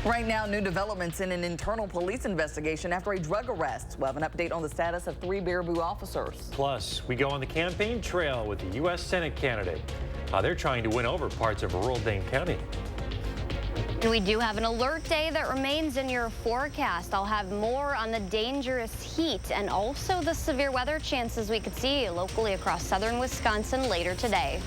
Right now, new developments in an internal police investigation after a drug arrest. We'll have an update on the status of 3 Baraboo officers. Plus, we go on the campaign trail with the U.S. Senate candidate. They're trying to win over parts of rural Dane County. And we do have an alert day that remains in your forecast. I'll have more on the dangerous heat and also the severe weather chances we could see locally across southern Wisconsin later today.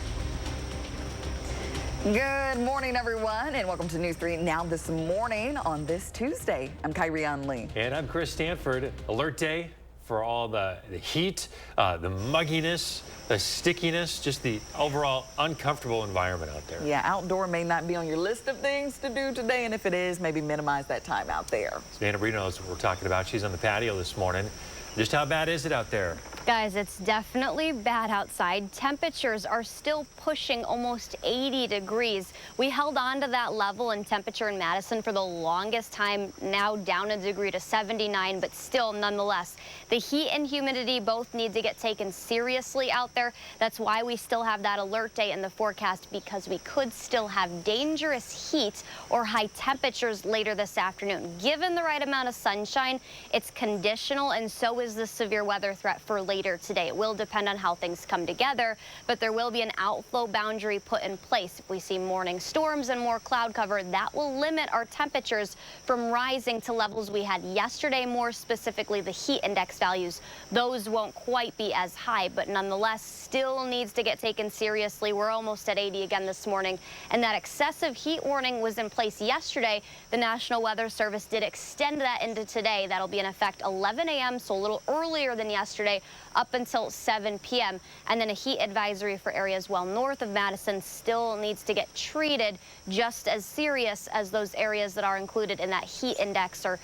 Good morning, everyone, and welcome to News 3 Now this morning on this Tuesday. I'm Kyrie-Ann Lee. And I'm Chris Stanford. Alert day for all the heat, the mugginess, the stickiness, just the overall uncomfortable environment out there. Yeah, outdoor may not be on your list of things to do today, and if it is, maybe minimize that time out there. Savannah Brito knows what we're talking about. She's on the patio this morning. Just how bad is it out there? Guys, it's definitely bad outside. Temperatures are still pushing almost 80 degrees. We held on to that level in temperature in Madison for the longest time, now down a degree to 79, but still nonetheless. The heat and humidity both need to get taken seriously out there. That's why we still have that alert day in the forecast, because we could still have dangerous heat or high temperatures later this afternoon. Given the right amount of sunshine, it's conditional, and so is the severe weather threat for later today. It will depend on how things come together, but there will be an outflow boundary put in place. If we see morning storms and more cloud cover, that will limit our temperatures from rising to levels we had yesterday, more specifically the heat index values. Those won't quite be as high, but nonetheless still needs to get taken seriously. We're almost at 80 again this morning, and that excessive heat warning was in place yesterday. The National Weather Service did extend that into today. That'll be in effect 11 a.m., so a little earlier than yesterday, up until 7 p.m. And then a heat advisory for areas well north of Madison still needs to get treated just as serious as those areas that are included in that heat index or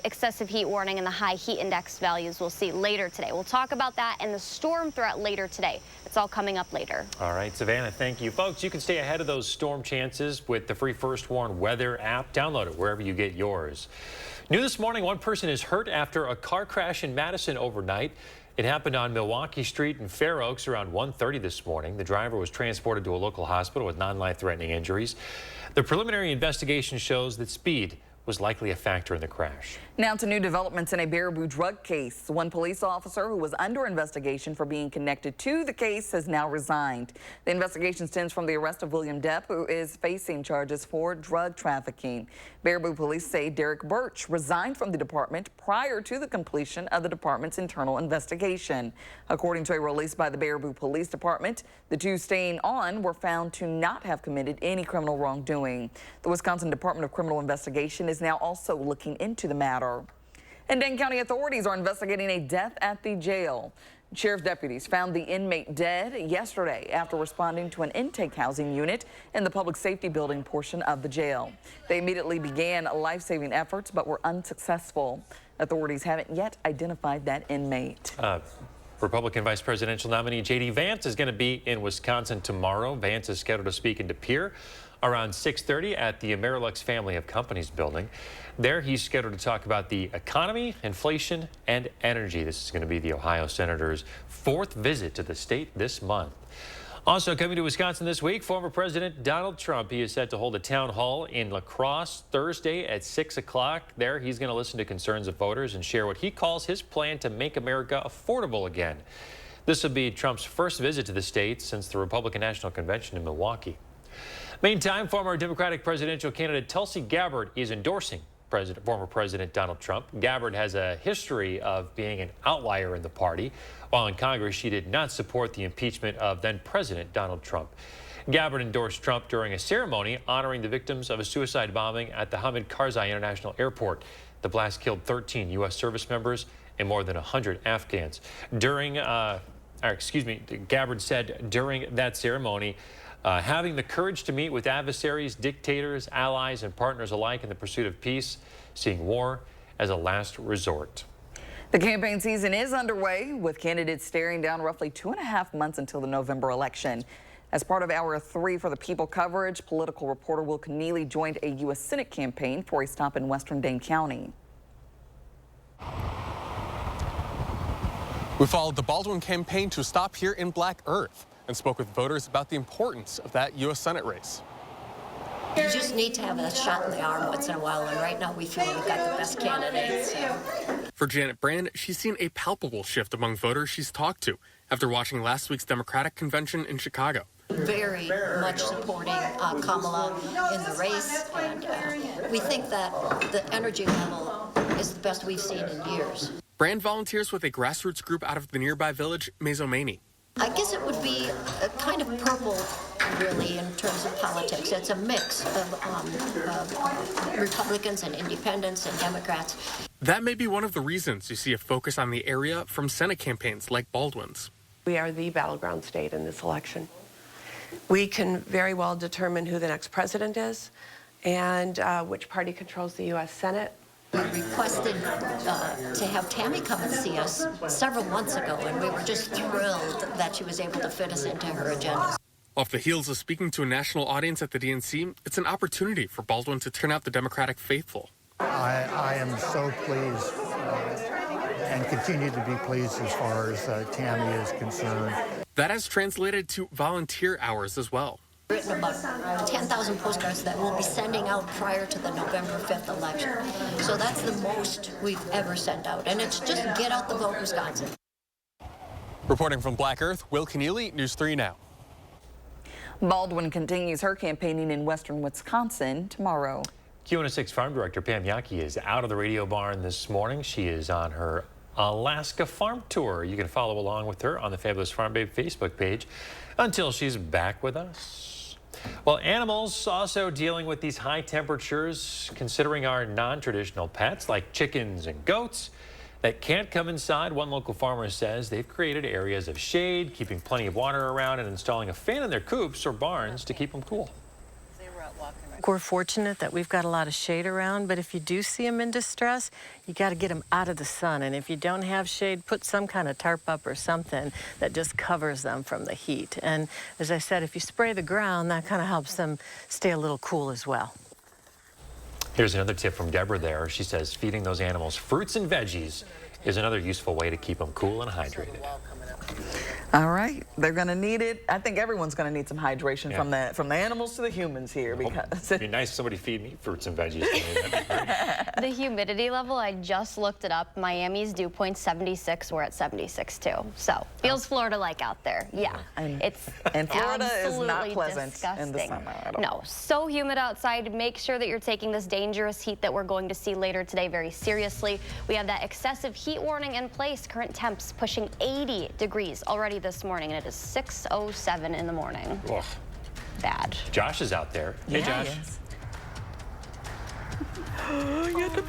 excessive heat warning and the high heat index values we'll see later today. We'll talk about that and the storm threat later today. It's all coming up later. All right, Savannah, thank you. Folks, you can stay ahead of those storm chances with the free First Warn weather app. Download it wherever you get yours. New this morning, one person is hurt after a car crash in Madison overnight. It happened on Milwaukee Street in Fair Oaks around 1:30 this morning. The driver was transported to a local hospital with non-life-threatening injuries. The preliminary investigation shows that speed was likely a factor in the crash. Now to new developments in a Baraboo drug case. One police officer who was under investigation for being connected to the case has now resigned. The investigation stems from the arrest of William Depp, who is facing charges for drug trafficking. Baraboo police say Derek Birch resigned from the department prior to the completion of the department's internal investigation. According to a release by the Baraboo Police Department, the two staying on were found to not have committed any criminal wrongdoing. The Wisconsin Department of Criminal Investigation is now also looking into the matter. And Dane County authorities are investigating a death at the jail. Sheriff's deputies found the inmate dead yesterday after responding to an intake housing unit in the public safety building portion of the jail. They immediately began life-saving efforts but were unsuccessful. Authorities haven't yet identified that inmate. Republican Vice Presidential nominee J.D. Vance is going to be in Wisconsin tomorrow. Vance is scheduled to speak in De Pere around 6:30 at the Amerilux Family of Companies building. There, he's scheduled to talk about the economy, inflation, and energy. This is going to be the Ohio Senator's 4th visit to the state this month. Also coming to Wisconsin this week, former President Donald Trump. He is set to hold a town hall in La Crosse Thursday at 6 o'clock. There, he's going to listen to concerns of voters and share what he calls his plan to make America affordable again. This will be Trump's first visit to the state since the Republican National Convention in Milwaukee.Meantime, former Democratic presidential candidate Tulsi Gabbard is endorsing former President Donald Trump. Gabbard has a history of being an outlier in the party. While in Congress, she did not support the impeachment of then-President Donald Trump. Gabbard endorsed Trump during a ceremony honoring the victims of a suicide bombing at the Hamid Karzai International Airport. The blast killed 13 U.S. service members and more than 100 Afghans. Gabbard said during that ceremony, having the courage to meet with adversaries, dictators, allies, and partners alike in the pursuit of peace, seeing war as a last resort. The campaign season is underway, with candidates staring down roughly 2.5 months until the November election. As part of Hour 3 for the People coverage, political reporter Will Keneally joined a U.S. Senate campaign for a stop in western Dane County. We followed the Baldwin campaign to a stop here in Black Earth and spoke with voters about the importance of that U.S. Senate race. You just need to have a shot in the arm once in a while, and right now we feel we've got the best candidates. For Janet Brand, she's seen a palpable shift among voters she's talked to after watching last week's Democratic convention in Chicago. Very much supporting Kamala in the race, and we think that the energy level is the best we've seen in years. Brand volunteers with a grassroots group out of the nearby village, Mezomanie. I guess it would be a kind of purple, really, in terms of politics. It's a mix of Republicans and independents and Democrats. That may be one of the reasons you see a focus on the area from Senate campaigns like Baldwin's. We are the battleground state in this election. We can very well determine who the next president is and which party controls the U.S. Senate. We requested to have Tammy come and see us several months ago, and we were just thrilled that she was able to fit us into her agenda. Off the heels of speaking to a national audience at the DNC, it's an opportunity for Baldwin to turn out the Democratic faithful. I am so pleased and continue to be pleased as far as Tammy is concerned. That has translated to volunteer hours as well. Written about 10,000 postcards that we'll be sending out prior to the November 5th election. So that's the most we've ever sent out. And it's just get out the vote, Wisconsin. Reporting from Black Earth, Will Keneally, News 3 Now. Baldwin continues her campaigning in western Wisconsin tomorrow. Q106 Farm Director Pam Yockey is out of the radio barn this morning. She is on her Alaska farm tour. You can follow along with her on the Fabulous Farm Babe Facebook page until she's back with us. Well, animals also dealing with these high temperatures, considering our non-traditional pets like chickens and goats that can't come inside. One local farmer says they've created areas of shade, keeping plenty of water around, and installing a fan in their coops or barns to keep them cool. We're fortunate that we've got a lot of shade around, but if you do see them in distress, you got to get them out of the sun. And if you don't have shade, put some kind of tarp up or something that just covers them from the heat. And as I said, if you spray the ground, that kind of helps them stay a little cool as well. Here's another tip from Deborah there. She says feeding those animals fruits and veggies is another useful way to keep them cool and hydrated. All right, they're going to need it. I think everyone's going to need some hydration from the animals to the humans here, because it'd be nice if somebody feed me fruits and veggies. That'd be great. The humidity level, I just looked it up. Miami's dew point 76. We're at 76 too. So feels Florida-like out there. Yeah, it's and Florida is not pleasant disgusting. in the summer at all. No, so humid outside. Make sure that you're taking this dangerous heat that we're going to see later today very seriously. We have that excessive heat warning in place. Current temps pushing 80 degrees already this morning, and it is 6:07 in the morning. Ugh. Bad. Josh is out there. Hey, Josh. Yes.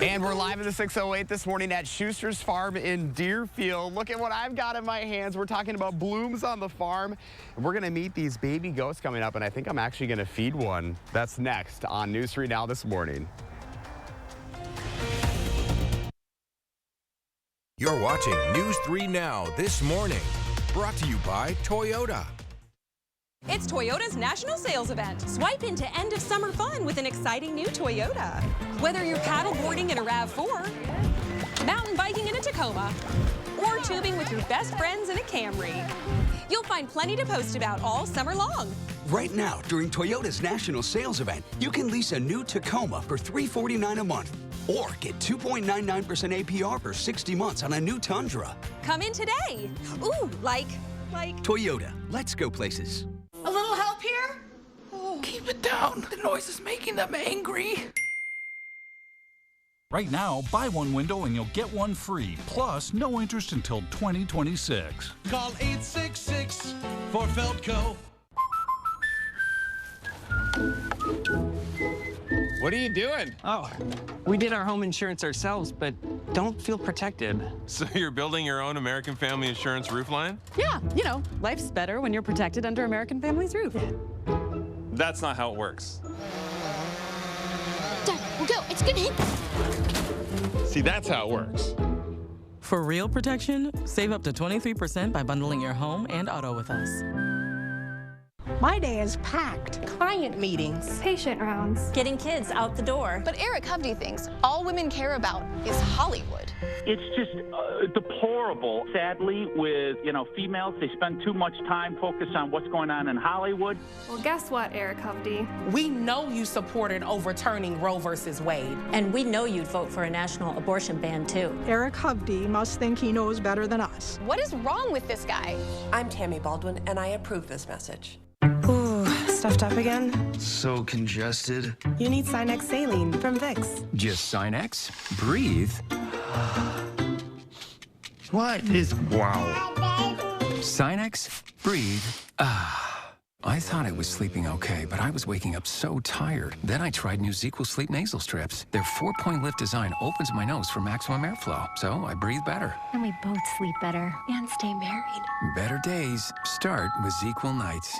And we're live at the 608 this morning at Schuster's Farm in Deerfield. Look at what I've got in my hands. We're talking about blooms on the farm. And we're going to meet these baby goats coming up, and I think I'm actually going to feed one. That's next on News 3 Now this morning. You're watching News 3 Now this morning. Brought to you by Toyota. It's Toyota's national sales event. Swipe into end of summer fun with an exciting new Toyota. Whether you're paddleboarding in a RAV4, mountain biking in a Tacoma, or tubing with your best friends in a Camry, you'll find plenty to post about all summer long. Right now, during Toyota's national sales event, you can lease a new Tacoma for $349 a month. Or get 2.99% APR for 60 months on a new Tundra. Come in today. Ooh, like. Toyota, let's go places. A little help here? Oh. Keep it down. The noise is making them angry. Right now, buy one window and you'll get one free. Plus, no interest until 2026. Call 866 for Feltco. What are you doing? Oh, we did our home insurance ourselves, but don't feel protected. So you're building your own American Family Insurance roof line? Yeah, you know, life's better when you're protected under American Family's roof. That's not how it works. Dad, we'll go. It's gonna hit. See, that's how it works. For real protection, save up to 23% by bundling your home and auto with us. My day is packed. Client meetings, patient rounds, getting kids out the door. But Eric Hovde thinks all women care about is Hollywood. It's just deplorable. Sadly, with, females, they spend too much time focused on what's going on in Hollywood. Well, guess what, Eric Hovde? We know you supported overturning Roe versus Wade. And we know you'd vote for a national abortion ban, too. Eric Hovde must think he knows better than us. What is wrong with this guy? I'm Tammy Baldwin, and I approve this message. Ooh, stuffed up again? So congested. You need Sinex saline from Vicks. Just Sinex? Breathe. What is... Wow. Sinex? Breathe. I thought I was sleeping okay, but I was waking up so tired. Then I tried new ZzzQuil Sleep Nasal Strips. Their 4-point lift design opens my nose for maximum airflow, so I breathe better. And we both sleep better and stay married. Better days start with ZzzQuil Nights.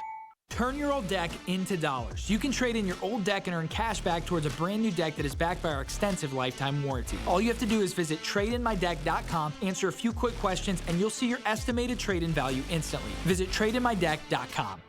Turn your old deck into dollars. You can trade in your old deck and earn cash back towards a brand new deck that is backed by our extensive lifetime warranty. All you have to do is visit TradeInMyDeck.com, answer a few quick questions, and you'll see your estimated trade-in value instantly. Visit TradeInMyDeck.com.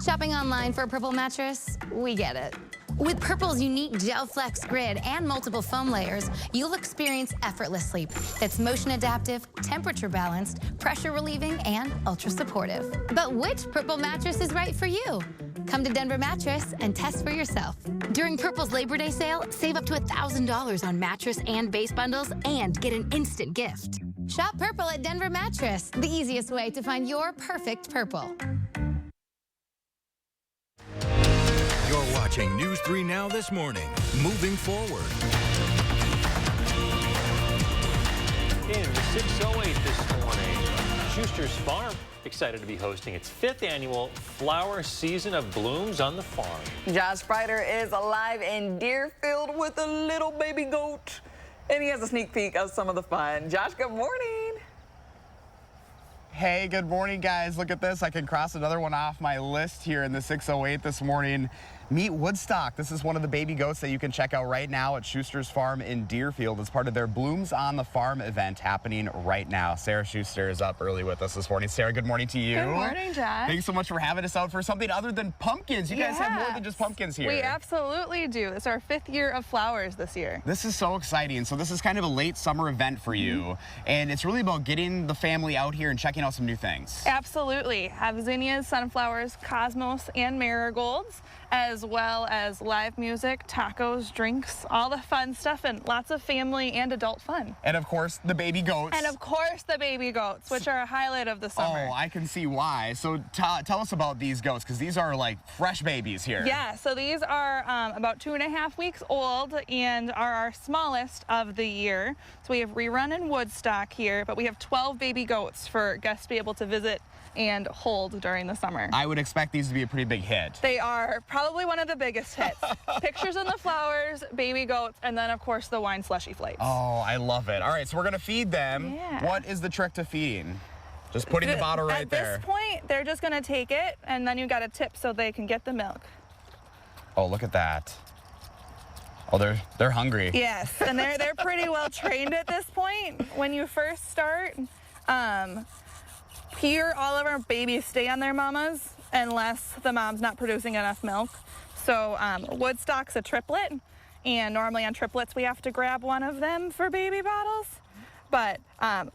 Shopping online for a Purple mattress? We get it. With Purple's unique Gel Flex grid and multiple foam layers, you'll experience effortless sleep that's motion adaptive, temperature balanced, pressure relieving, and ultra supportive. But which Purple mattress is right for you? Come to Denver Mattress and test for yourself. During Purple's Labor Day sale, save up to $1,000 on mattress and base bundles and get an instant gift. Shop Purple at Denver Mattress, the easiest way to find your perfect Purple. You're watching News 3 Now this morning. Moving forward. In the 608 this morning, Schuster's Farm excited to be hosting its 5th annual Flower Season of Blooms on the Farm. Josh Sprider is alive in Deerfield with a little baby goat, and he has a sneak peek of some of the fun. Josh, good morning. Hey, good morning, guys. Look at this. I can cross another one off my list here in the 608 this morning. Meet Woodstock. This is one of the baby goats that you can check out right now at Schuster's Farm in Deerfield. It's part of their Blooms on the Farm event happening right now. Sarah Schuster is up early with us this morning. Sarah, good morning to you. Good morning, Josh. Thanks so much for having us out for something other than pumpkins. You guys have more than just pumpkins here. We absolutely do. It's our 5th year of flowers this year. This is so exciting. So this is kind of a late summer event for you, and it's really about getting the family out here and checking out some new things. Absolutely. Have zinnias, sunflowers, cosmos, and marigolds, as well as live music, tacos, drinks, all the fun stuff, and lots of family and adult fun. And of course, the baby goats. And of course, the baby goats, which are a highlight of the summer. Oh, I can see why. So tell us about these goats, because these are like fresh babies here. Yeah, so these are about 2.5 weeks old and are our smallest of the year. So we have Rerun and Woodstock here, but we have 12 baby goats for guests to be able to visit and hold during the summer. I would expect these to be a pretty big hit. They are probably one of the biggest hits. Pictures in the flowers, baby goats, and then of course the wine slushy flights. Oh, I love it. All right, so we're gonna feed them. Yeah. What is the trick to feeding? Just putting the bottle right there. At this point, they're just gonna take it, and then you got a tip so they can get the milk. Oh, look at that. Oh, they're hungry. Yes, and they're pretty well trained at this point. When you first start, here all of our babies stay on their mamas unless the mom's not producing enough milk. So Woodstock's a triplet, and normally on triplets we have to grab one of them for baby bottles. But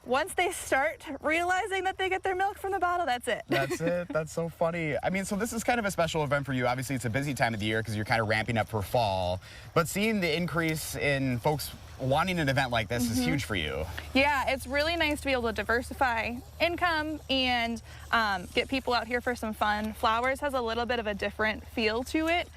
once they start realizing that they get their milk from the bottle, that's it. That's it. That's so funny. I mean, so this is kind of a special event for you. Obviously, it's a busy time of the year because you're kind of ramping up for fall. But seeing the increase in folks wanting an event like this is huge for you. Yeah, it's really nice to be able to diversify income and get people out here for some fun. Flowers has a little bit of a different feel to it.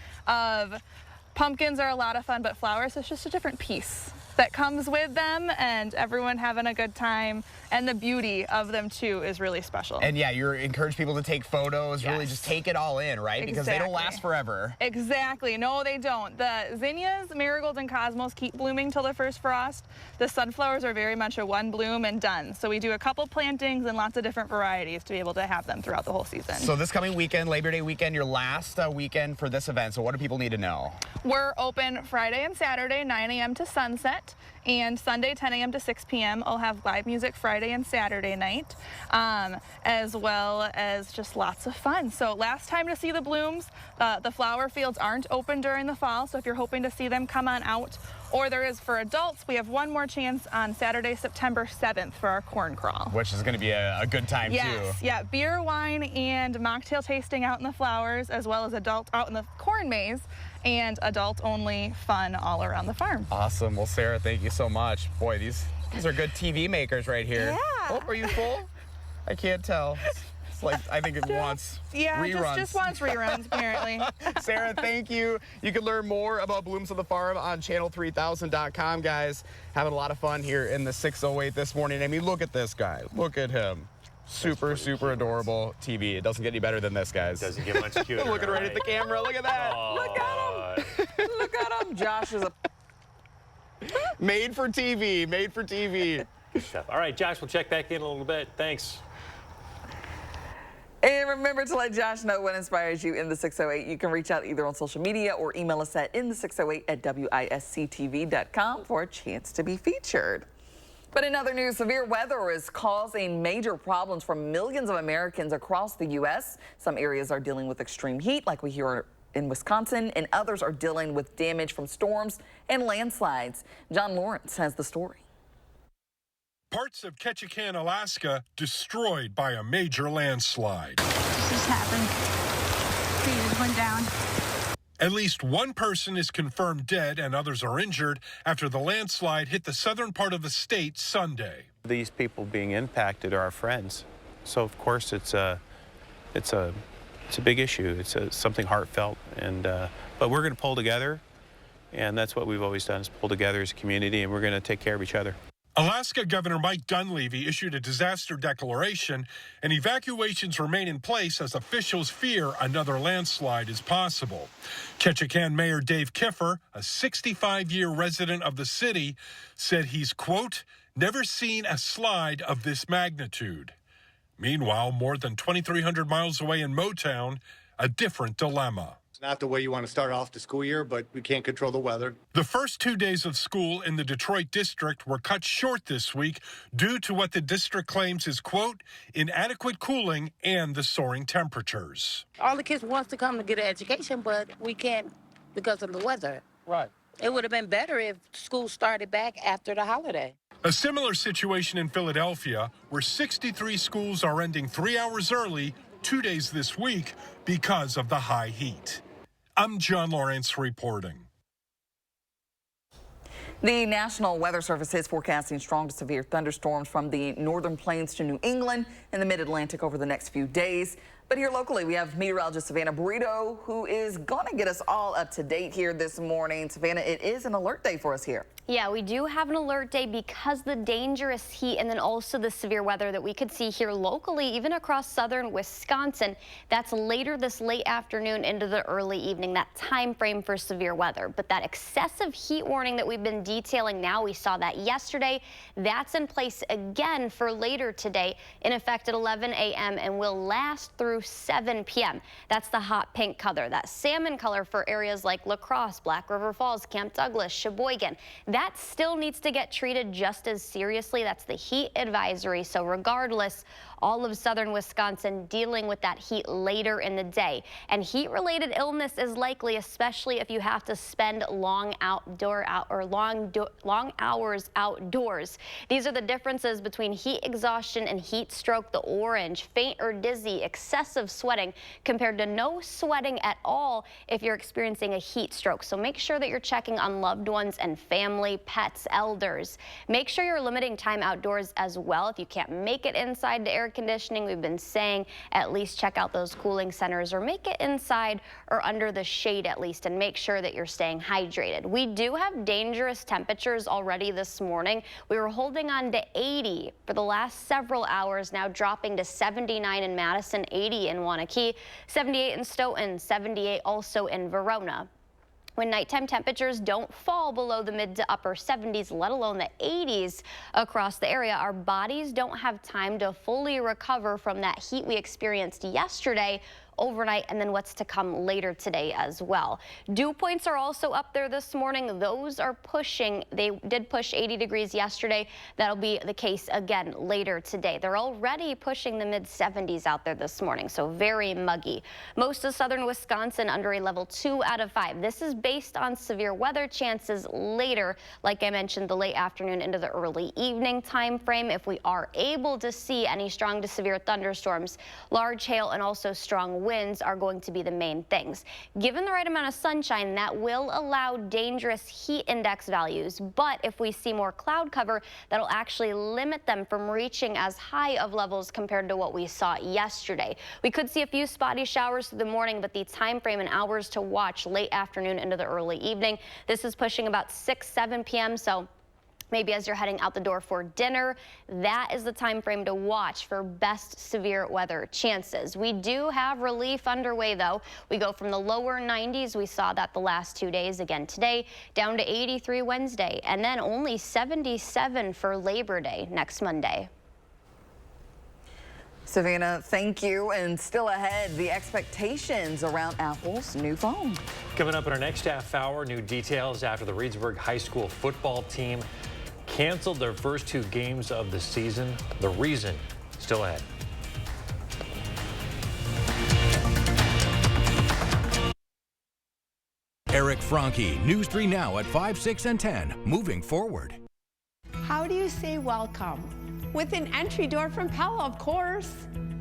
Pumpkins are a lot of fun, but flowers is just a different piece that comes with them, and everyone having a good time, and the beauty of them too is really special. And yeah, you encourage people to take photos, really just take it all in, right? Because they don't last forever. Exactly. No, they don't. The zinnias, marigolds, and cosmos keep blooming till the first frost. The sunflowers are very much a one bloom and done. So we do a couple plantings and lots of different varieties to be able to have them throughout the whole season. So this coming weekend, Labor Day weekend, your last weekend for this event. So what do people need to know? We're open Friday and Saturday, 9 a.m. to sunset. night, and Sunday 10 a.m. to 6 p.m. I'll have live music Friday and Saturday night, as well as just lots of fun. So last time to see the blooms, the flower fields aren't open during the fall, so if you're hoping to see them, come on out. Or there is for adults. We have one more chance on Saturday, September 7th for our corn crawl. Which is going to be a good time, yes, too. Yeah, beer, wine, and mocktail tasting out in the flowers, as well as adult out in the corn maze, and adult-only fun all around the farm. Awesome. Well, Sarah, thank you so much. Boy, these are good TV makers right here. Yeah. Oh, are you full? I can't tell. It's like, I think it wants reruns. Just wants reruns, apparently. Sarah, thank you. You can learn more about Blooms on the Farm on channel3000.com, guys. Having a lot of fun here in the 608 this morning. I mean, look at this guy. Look at him. Super adorable TV. It doesn't get any better than this, guys. Doesn't get much cuter. Looking right at the camera. Look at that. Look at him. Look at him. Josh is a... Made for TV. Made for TV. Good stuff. All right, Josh, we'll check back in a little bit. Thanks. And remember to let Josh know what inspires you in the 608. You can reach out either on social media or email us at inthe608@WISC-TV.com for a chance to be featured. But in other news, severe weather is causing major problems for millions of Americans across the U.S. Some areas are dealing with extreme heat, like we hear in Wisconsin, and others are dealing with damage from storms and landslides. John Lawrence has the story. Parts of Ketchikan, Alaska, destroyed by a major landslide. This happened. Trees went down. At least one person is confirmed dead and others are injured after the landslide hit the southern part of the state Sunday. These people being impacted are our friends, so of course it's a big issue. It's something heartfelt, and but we're going to pull together, and that's what we've always done: is pull together as a community, and we're going to take care of each other. Alaska Governor Mike Dunleavy issued a disaster declaration, and evacuations remain in place as officials fear another landslide is possible. Ketchikan Mayor Dave Kiffer, a 65-year resident of the city, said he's, quote, never seen a slide of this magnitude. Meanwhile, more than 2,300 miles away in Motown, a different dilemma. It's not the way you want to start off the school year, but we can't control the weather. The first 2 days of school in the Detroit district were cut short this week due to what the district claims is, quote, inadequate cooling and the soaring temperatures. All the kids want to come to get an education, but we can't because of the weather. Right. It would have been better if school started back after the holiday. A similar situation in Philadelphia, where 63 schools are ending 3 hours early 2 days this week because of the high heat. I'm John Lawrence reporting. The National Weather Service is forecasting strong to severe thunderstorms from the northern plains to New England and the mid-Atlantic over the next few days. But here locally, we have meteorologist Savannah Burrito, who is going to get us all up to date here this morning. Savannah, it is an alert day for us here. Yeah, we do have an alert day because the dangerous heat and then also the severe weather that we could see here locally, even across southern Wisconsin. That's later this late afternoon into the early evening, that time frame for severe weather. But that excessive heat warning that we've been detailing now, we saw that yesterday. That's in place again for later today, in effect at 11 a.m. and will last through 7 p.m. That's the hot pink color. That salmon color for areas like La Crosse, Black River Falls, Camp Douglas, Sheboygan. That still needs to get treated just as seriously. That's the heat advisory. So regardless, all of southern Wisconsin dealing with that heat later in the day. And heat-related illness is likely, especially if you have to spend long hours outdoors. These are the differences between heat exhaustion and heat stroke. The orange, faint or dizzy, excessive sweating, compared to no sweating at all if you're experiencing a heat stroke. So make sure that you're checking on loved ones and family, pets, elders. Make sure you're limiting time outdoors as well. If you can't make it inside to air conditioning, we've been saying at least check out those cooling centers or make it inside or under the shade at least, and make sure that you're staying hydrated. We do have dangerous temperatures already this morning. We were holding on to 80 for the last several hours, now dropping to 79 in Madison, 80 in Wanakee, 78 in Stoughton, 78 also in Verona. When nighttime temperatures don't fall below the mid to upper 70s, let alone the 80s across the area, our bodies don't have time to fully recover from that heat we experienced yesterday overnight and then what's to come later today as well. Dew points are also up there this morning. Those are pushing. They did push 80 degrees yesterday. That'll be the case again later today. They're already pushing the mid-70s out there this morning, so very muggy. Most of southern Wisconsin under a level 2 out of 5. This is based on severe weather chances later, like I mentioned, the late afternoon into the early evening time frame. If we are able to see any strong to severe thunderstorms, large hail and also strong winds are going to be the main things. Given the right amount of sunshine, that will allow dangerous heat index values, but if we see more cloud cover, that'll actually limit them from reaching as high of levels compared to what we saw yesterday. We could see a few spotty showers through the morning, but the time frame and hours to watch late afternoon into the early evening. This is pushing about 6-7 p.m. so maybe as you're heading out the door for dinner, that is the time frame to watch for best severe weather chances. We do have relief underway, though. We go from the lower 90s, we saw that the last 2 days again today, down to 83 Wednesday, and then only 77 for Labor Day next Monday. Savannah, thank you. And still ahead, the expectations around Apple's new phone. Coming up in our next half hour, new details after the Reedsburg High School football team canceled their first 2 games of the season. The reason, still ahead. Eric Franke, News 3 Now at 5, 6, and 10. Moving forward. How do you say welcome? With an entry door from Pella, of course.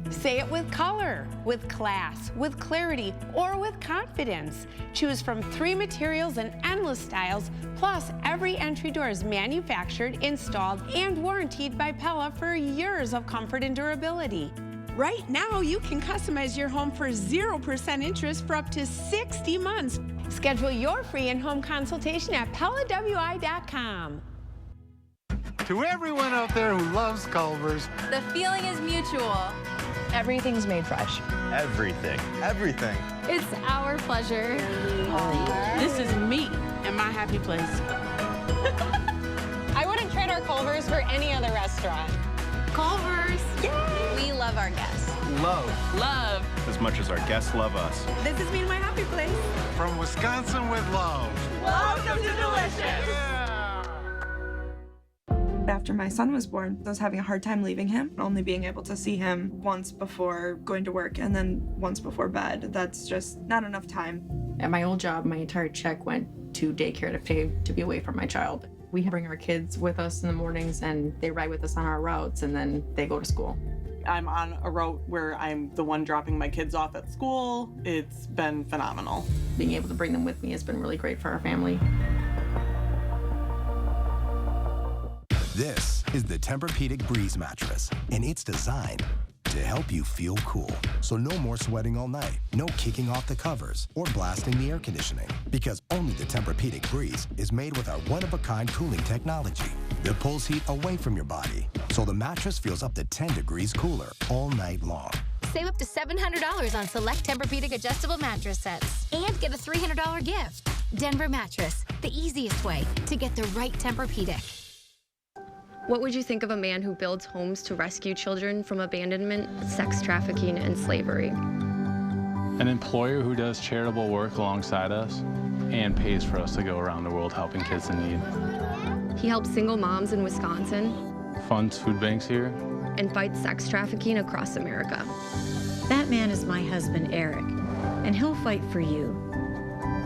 Say it with color, with class, with clarity, or with confidence. Choose from 3 materials and endless styles, plus every entry door is manufactured, installed, and warrantied by Pella for years of comfort and durability. Right now, you can customize your home for 0% interest for up to 60 months. Schedule your free in-home consultation at PellaWI.com. To everyone out there who loves Culver's, The feeling is mutual. Everything's made fresh. everything. Everything. It's our pleasure. This is me and my happy place. I wouldn't trade our Culver's for any other restaurant. Culver's. Yay! We love our guests. Love. As much as our guests love us. This is me and my happy place. From Wisconsin with love. Welcome to Delicious. After my son was born, I was having a hard time leaving him, only being able to see him once before going to work and then once before bed. That's just not enough time. At my old job, my entire check went to daycare to pay to be away from my child. We bring our kids with us in the mornings and they ride with us on our routes and then they go to school. I'm on a route where I'm the one dropping my kids off at school. It's been phenomenal. Being able to bring them with me has been really great for our family. This is the Tempur-Pedic Breeze mattress, and it's designed to help you feel cool. So no more sweating all night, no kicking off the covers or blasting the air conditioning, because only the Tempur-Pedic Breeze is made with our one-of-a-kind cooling technology that pulls heat away from your body, so the mattress feels up to 10 degrees cooler all night long. Save up to $700 on select Tempur-Pedic adjustable mattress sets and get a $300 gift. Denver Mattress, the easiest way to get the right Tempur-Pedic. What would you think of a man who builds homes to rescue children from abandonment, sex trafficking, and slavery? An employer who does charitable work alongside us and pays for us to go around the world helping kids in need. He helps single moms in Wisconsin. Funds food banks here. And fights sex trafficking across America. That man is my husband, Eric, and he'll fight for you,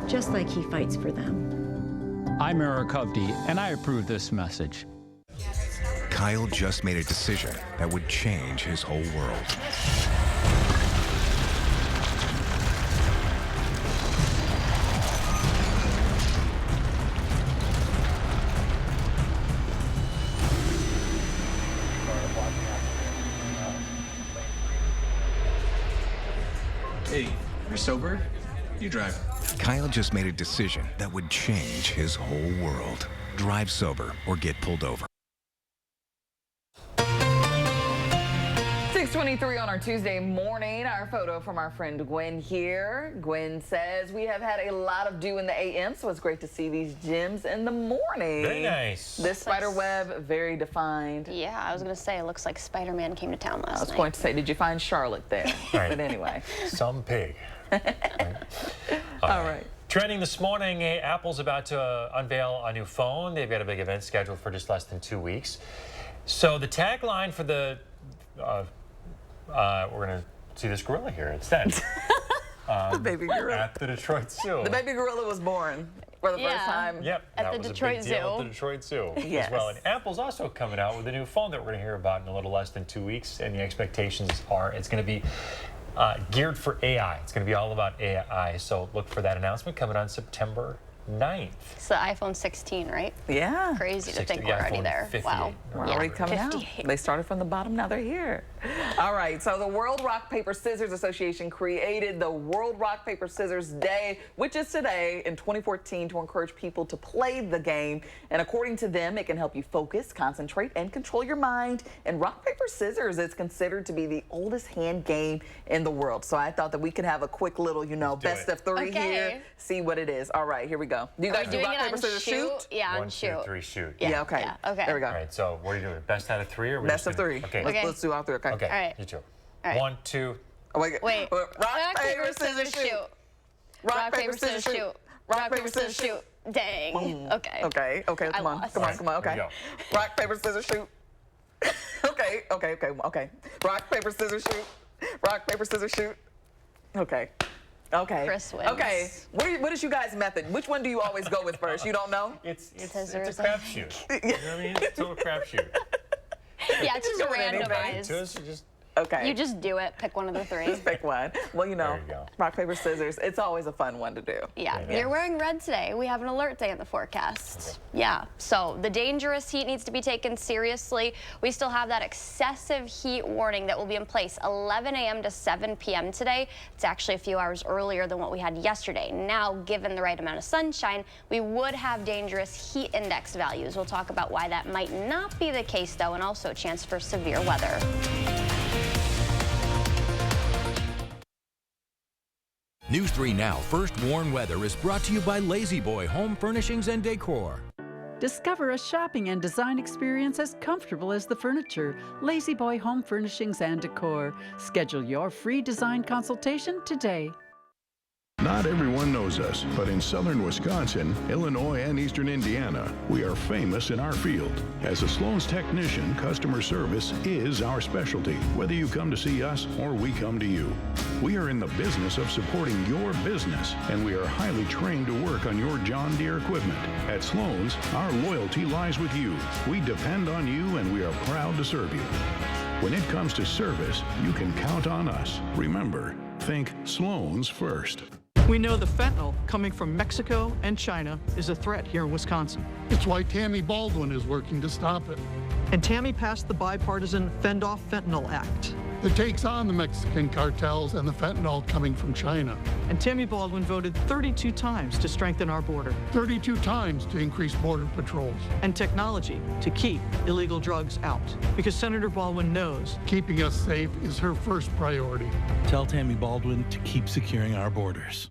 just like he fights for them. I'm Eric Hovde, and I approve this message. Kyle just made a decision that would change his whole world. Hey, you're sober? You drive. Kyle just made a decision that would change his whole world. Drive sober or get pulled over. 6:23 on our Tuesday morning. Our photo from our friend Gwen here. Gwen says we have had a lot of dew in the AM, so it's great to see these gems in the morning. Very nice. This spider web, very defined. Yeah, I was going to say, it looks like Spider-Man came to town last night. I was going to say, did you find Charlotte there? Right. But anyway. Some pig. All right. Trending this morning, Apple's about to unveil a new phone. They've got a big event scheduled for just less than 2 weeks. So the tagline for the we're going to see this gorilla here instead. The baby gorilla. At the Detroit Zoo. The baby gorilla was born for the first time. Yep. At the was Detroit a big deal Zoo. at the Detroit Zoo Yes. as well. And Apple's also coming out with a new phone that we're going to hear about in a little less than 2 weeks. And the expectations are it's going to be geared for AI. It's going to be all about AI. So look for that announcement coming on September 9th. It's the iPhone 16, right? Yeah. Crazy to 60, think we're already iPhone there. 58. Wow. We're already coming out. 58. They started from the bottom, now they're here. All right, so the World Rock, Paper, Scissors Association created the World Rock, Paper, Scissors Day, which is today in 2014, to encourage people to play the game. And according to them, it can help you focus, concentrate, and control your mind. And rock, paper, scissors is considered to be the oldest hand game in the world. So I thought that we could have a quick little, best of three here, see what it is. All right, here we go. Do you guys do rock, paper, scissors, shoot? Yeah, on 1, 2, shoot. 3, shoot. Yeah, okay. Yeah, okay. There we go. All right, so what are you doing? Best out of 3 or Best of 3. Okay. Let's do all 3, okay? Okay. All right. You two. All right. 1, 2. Oh, wait. Rock, paper, scissors, shoot. Rock, paper, scissors, shoot. Rock, paper, scissors, shoot. Dang. Boom. Okay. Okay, I come on. lost. Come on, Here okay. we go. Rock, paper, scissors, shoot. Okay. Rock, paper, scissors, shoot. Rock, paper, scissors, shoot. Okay. Chris wins. Okay. What is you guys' method? Which one do you always go with first? You don't know? It's a Scissors. crapshoot. You know what I mean? It's a total crapshoot. Yeah, it's just do it anyway. randomized. Okay. You just do it. Pick one of the 3. Just pick one. Well, There you go. rock, paper, scissors. It's always a fun one to do. Yeah, you're wearing red today. We have an alert day in the forecast. Yeah, so the dangerous heat needs to be taken seriously. We still have that excessive heat warning that will be in place 11 a.m. to 7 p.m. today. It's actually a few hours earlier than what we had yesterday. Now, given the right amount of sunshine, we would have dangerous heat index values. We'll talk about why that might not be the case, though, and also a chance for severe weather. News 3 Now First Warn Weather is brought to you by Lazy Boy Home Furnishings and Decor. Discover a shopping and design experience as comfortable as the furniture. Lazy Boy Home Furnishings and Decor. Schedule your free design consultation today. Not everyone knows us, but in southern Wisconsin, Illinois, and eastern Indiana, we are famous in our field. As a Sloan's technician, customer service is our specialty, whether you come to see us or we come to you. We are in the business of supporting your business, and we are highly trained to work on your John Deere equipment. At Sloan's, our loyalty lies with you. We depend on you, and we are proud to serve you. When it comes to service, you can count on us. Remember, think Sloan's first. We know the fentanyl coming from Mexico and China is a threat here in Wisconsin. It's why Tammy Baldwin is working to stop it. And Tammy passed the bipartisan Fend Off Fentanyl Act. It takes on the Mexican cartels and the fentanyl coming from China. And Tammy Baldwin voted 32 times to strengthen our border. 32 times to increase border patrols. And technology to keep illegal drugs out. Because Senator Baldwin knows keeping us safe is her first priority. Tell Tammy Baldwin to keep securing our borders.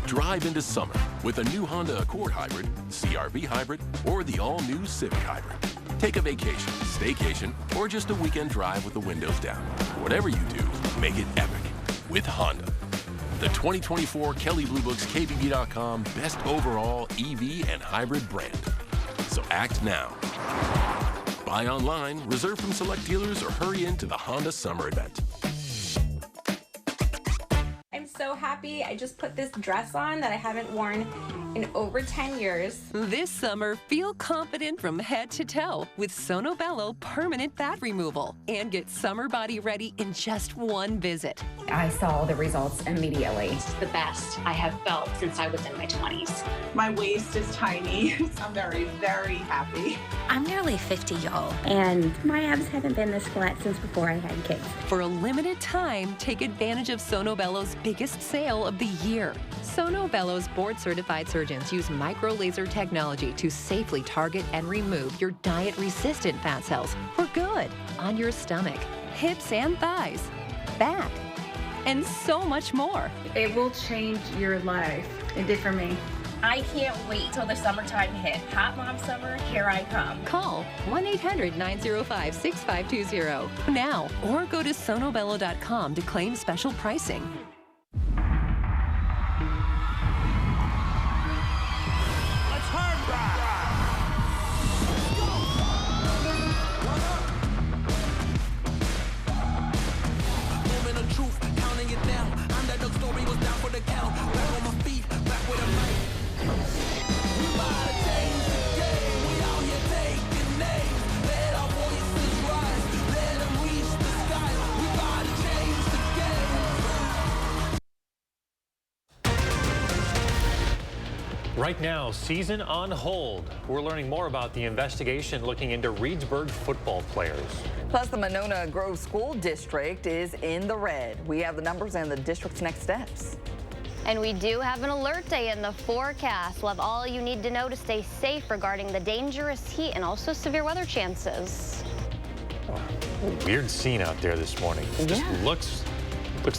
Drive into summer with a new Honda Accord Hybrid, CR-V Hybrid, or the all-new Civic Hybrid. Take a vacation, staycation, or just a weekend drive with the windows down. Whatever you do, make it epic with Honda. The 2024 Kelley Blue Book's KBB.com Best Overall EV and Hybrid brand. So act now. Buy online, reserve from select dealers, or hurry into the Honda Summer Event. I'm so happy. I just put this dress on that I haven't worn in over 10 years. This summer, feel confident from head to toe with Sono Bello Permanent Fat Removal and get summer body ready in just one visit. I saw the results immediately. It's the best I have felt since I was in my 20s. My waist is tiny. I'm very, very happy. I'm nearly 50, y'all. And my abs haven't been this flat since before I had kids. For a limited time, take advantage of Sono Bello's biggest sale of the year. Sono Bello's board-certified surgeons use micro-laser technology to safely target and remove your diet-resistant fat cells for good on your stomach, hips and thighs, back, and so much more. It will change your life. It did for me. I can't wait till the summertime hit. Hot Mom Summer, here I come. Call 1-800-905-6520 now or go to sonobello.com to claim special pricing. Right now, season on hold. We're learning more about the investigation looking into Reedsburg football players. Plus, the Monona Grove School District is in the red. We have the numbers and the district's next steps. And we do have an alert day in the forecast. We'll have all you need to know to stay safe regarding the dangerous heat and also severe weather chances. Oh, weird scene out there this morning. It just looks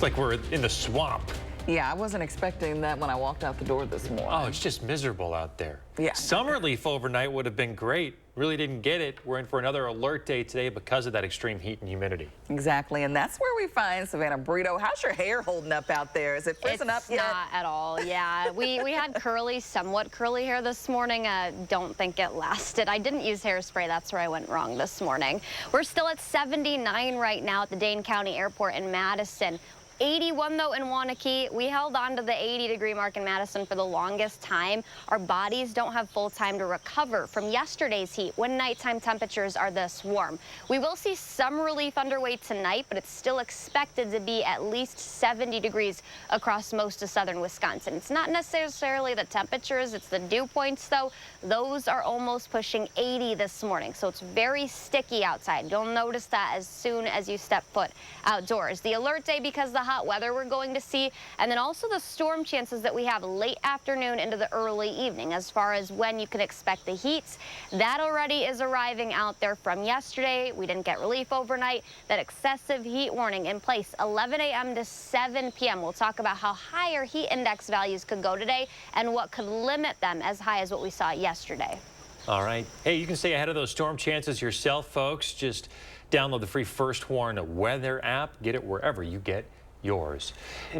like we're in the swamp. Yeah, I wasn't expecting that when I walked out the door this morning. Oh, it's just miserable out there. Yeah. Summer relief overnight would have been great. Really didn't get it. We're in for another alert day today because of that extreme heat and humidity. Exactly, and that's where we find Savannah Brito. How's your hair holding up out there? Is it frizzing up yet? Not at all, yeah. We had somewhat curly hair this morning. Don't think it lasted. I didn't use hairspray. That's where I went wrong this morning. We're still at 79 right now at the Dane County Airport in Madison. 81 though in Wanakee. We held on to the 80-degree mark in Madison for the longest time. Our bodies don't have full time to recover from yesterday's heat when nighttime temperatures are this warm. We will see some relief underway tonight, but it's still expected to be at least 70 degrees across most of southern Wisconsin. It's not necessarily the temperatures, it's the dew points though. Those are almost pushing 80 this morning, so it's very sticky outside. You'll notice that as soon as you step foot outdoors. The alert day because the hot weather we're going to see, and then also the storm chances that we have late afternoon into the early evening. As far as when you can expect the heats, that already is arriving out there from yesterday. We didn't get relief overnight. That excessive heat warning in place 11 a.m. to 7 p.m. We'll talk about how higher heat index values could go today and what could limit them as high as what we saw yesterday. All right. Hey, you can stay ahead of those storm chances yourself, folks. Just download the free First Warn weather app. Get it wherever you get yours.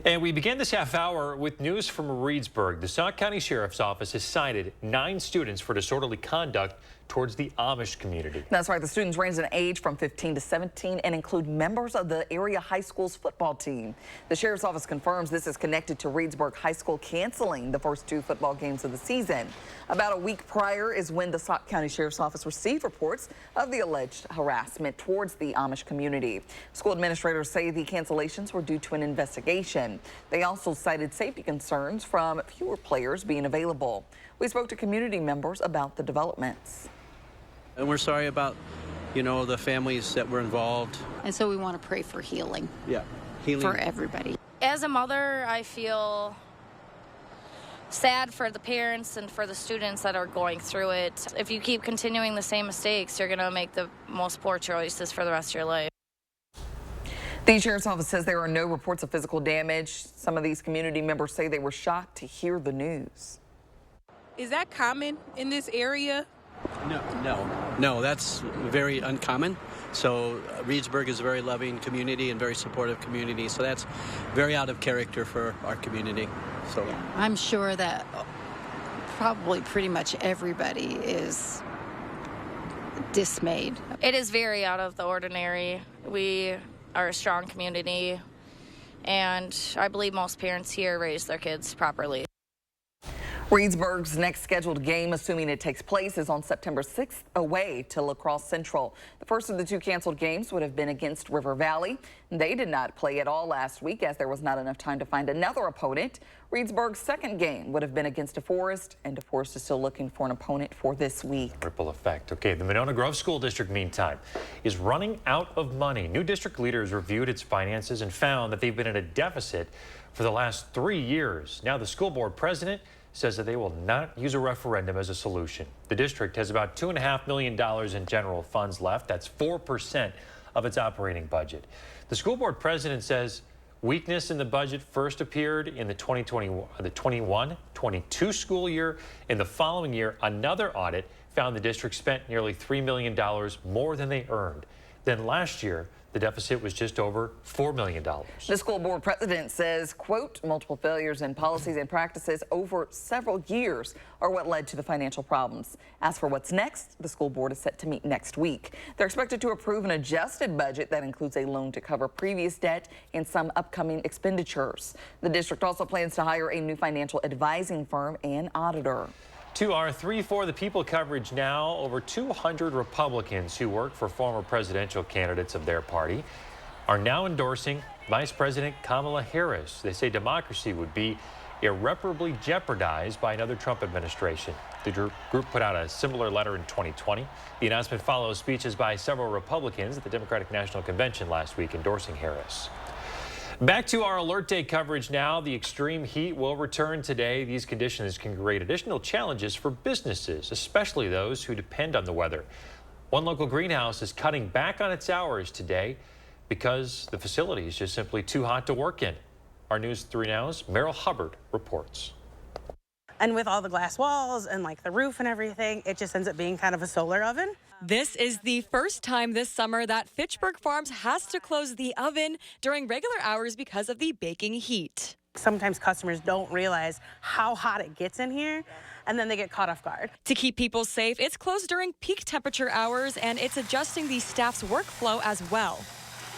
And we begin this half hour with news from Reedsburg. The Sauk County Sheriff's Office has cited 9 students for disorderly conduct towards the Amish community. That's right. The students range in age from 15 to 17 and include members of the area high school's football team. The Sheriff's Office confirms this is connected to Reedsburg High School canceling the first 2 football games of the season. About a week prior is when the Sauk County Sheriff's Office received reports of the alleged harassment towards the Amish community. School administrators say the cancellations were due to an investigation. They also cited safety concerns from fewer players being available. We spoke to community members about the developments. And we're sorry about, the families that were involved. And so we want to pray for healing. Yeah, healing. For everybody. As a mother, I feel sad for the parents and for the students that are going through it. If you keep continuing the same mistakes, you're going to make the most poor choices for the rest of your life. The Sheriff's Office says there are no reports of physical damage. Some of these community members say they were shocked to hear the news. Is that common in this area? No, that's very uncommon. So Reedsburg is a very loving community and very supportive community. So that's very out of character for our community. So I'm sure that probably pretty much everybody is dismayed. It is very out of the ordinary. We are a strong community, and I believe most parents here raise their kids properly. Reedsburg's next scheduled game, assuming it takes place, is on September 6th away to La Crosse Central. The first of the 2 canceled games would have been against River Valley. They did not play at all last week as there was not enough time to find another opponent. Reedsburg's second game would have been against DeForest, and DeForest is still looking for an opponent for this week. Ripple effect. Okay, the Monona Grove School District, meantime, is running out of money. New district leaders reviewed its finances and found that they've been in a deficit for the last 3 years. Now the school board president says that they will not use a referendum as a solution. The district has about $2.5 million in general funds left. That's 4% of its operating budget. The school board president says weakness in the budget first appeared in the 21-22 school year. In the following year, another audit found the district spent nearly $3 million more than they earned. Then last year, the deficit was just over $4 million. The school board president says, quote, multiple failures in policies and practices over several years are what led to the financial problems. As for what's next, the school board is set to meet next week. They're expected to approve an adjusted budget that includes a loan to cover previous debt and some upcoming expenditures. The district also plans to hire a new financial advising firm and auditor. To our 3 for the People coverage now, over 200 Republicans who work for former presidential candidates of their party are now endorsing Vice President Kamala Harris. They say democracy would be irreparably jeopardized by another Trump administration. The group put out a similar letter in 2020. The announcement follows speeches by several Republicans at the Democratic National Convention last week endorsing Harris. Back to our Alert Day coverage now. The extreme heat will return today. These conditions can create additional challenges for businesses, especially those who depend on the weather. One local greenhouse is cutting back on its hours today because the facility is just simply too hot to work in. Our News 3 Now's Meryl Hubbard reports. And with all the glass walls and like the roof and everything, it just ends up being kind of a solar oven. This is the first time this summer that Fitchburg Farms has to close the oven during regular hours because of the baking heat. Sometimes customers don't realize how hot it gets in here, and then they get caught off guard. To keep people safe, it's closed during peak temperature hours, and it's adjusting the staff's workflow as well.